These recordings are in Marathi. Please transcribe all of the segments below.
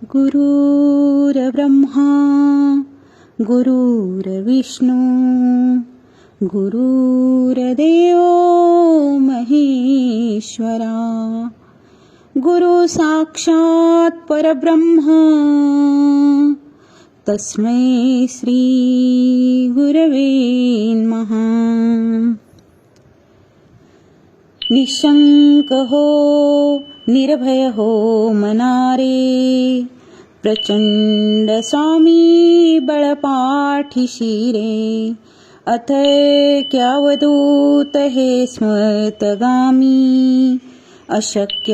गुरुर्ब्रह्मा गुरुर्विष्णू गुरुर्देव महेश्वरा गुरु साक्षात परब्रह्म तस्मै श्री गुरवे नमः। निशंक हो निर्भय हो मनारे, प्रचंड स्वामी बळपाठीशी रे। अथैक्यावधूत हे स्मृतगामी, अशक्य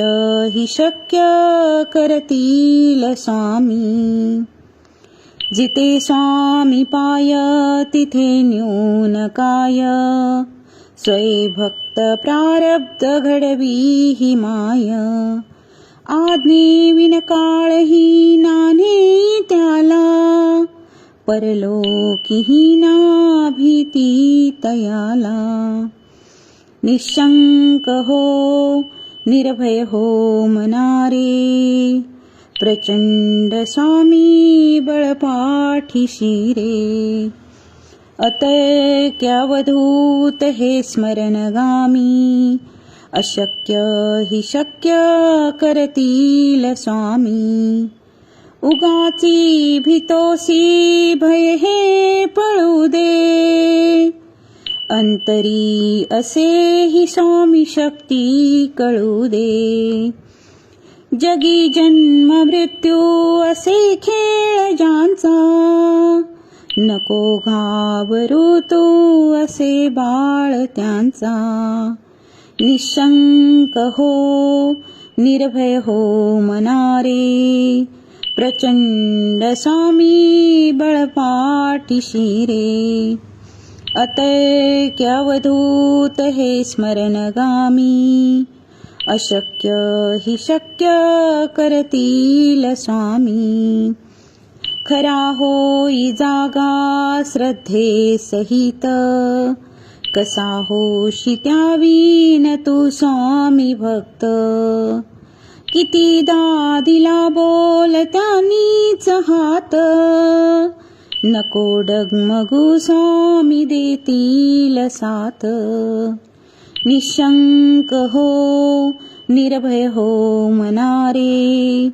हि शक्य करतील स्वामी। जिथे स्वामी पाय तिथे न्यून काय, स्वयंभक्त प्रारब्ध घडवी ही माय। आज्ञे विनकाळ ही नाने त्याला, परलोकीही ना भीती तयाला। निशंक हो निर्भय हो मनारे, प्रचंड स्वामी बळपाठीशी रे। अतैक्यावधूत हे स्मरणगामी, अशक्य हि शक्य करतील स्वामी। उगाची भीतोसी भय हे पळू दे, अंतरी असे ही स्वामी शक्ती कळू दे। जगी जन्म मृत्यू असे खेळ ज्यांचा, नको घाबरू तू असे बाळ त्यांचा। निशंक हो निर्भय हो मनारे, प्रचंड स्वामी बळपाठीशी रे। अतैक्यावधूत हे स्मरणगामी, अशक्य हि शक्य करतील स्वामी। खरा होई जागा श्रद्धे सहित, कसा होशी त्यावीन तू स्वामी भक्त। कितीदा दिला बोल त्यांनीच हात, नको डगमगू स्वामी देतील साथ। निशंक हो निर्भय हो मनारे,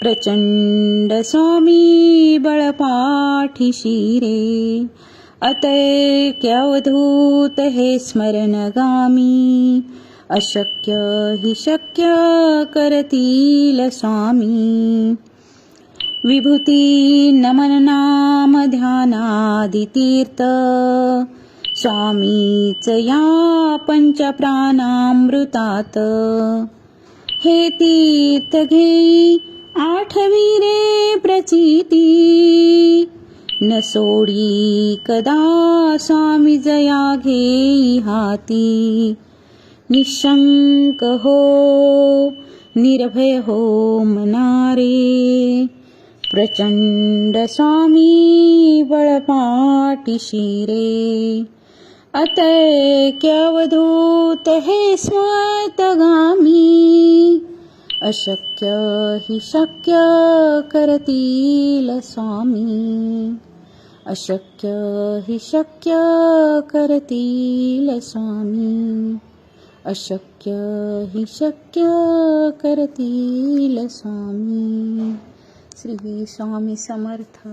प्रचंड स्वामी बळपाठीशी रे। अतैक्यावधूत हे स्मरणगामी, अशक्य हि शक्य करतील स्वामी। विभूती नमन नाम ध्यानादि तीर्थ, स्वामीच या पंचप्राणामृतात। हे तीर्थ घेई आठवी रे प्रचिती, न सोडी कदा स्वामी जया घेई हाती। निशंक हो निर्भय हो मनारे, प्रचंड स्वामी बळपाठीशी रे। अतैक्यावधूत हे स्मृतगामी, अशक्य हि शक्य करतील स्वामी। अशक्य हि शक्य करतील स्वामी। अशक्य हि शक्य करतील स्वामी। श्री स्वामी समर्थ।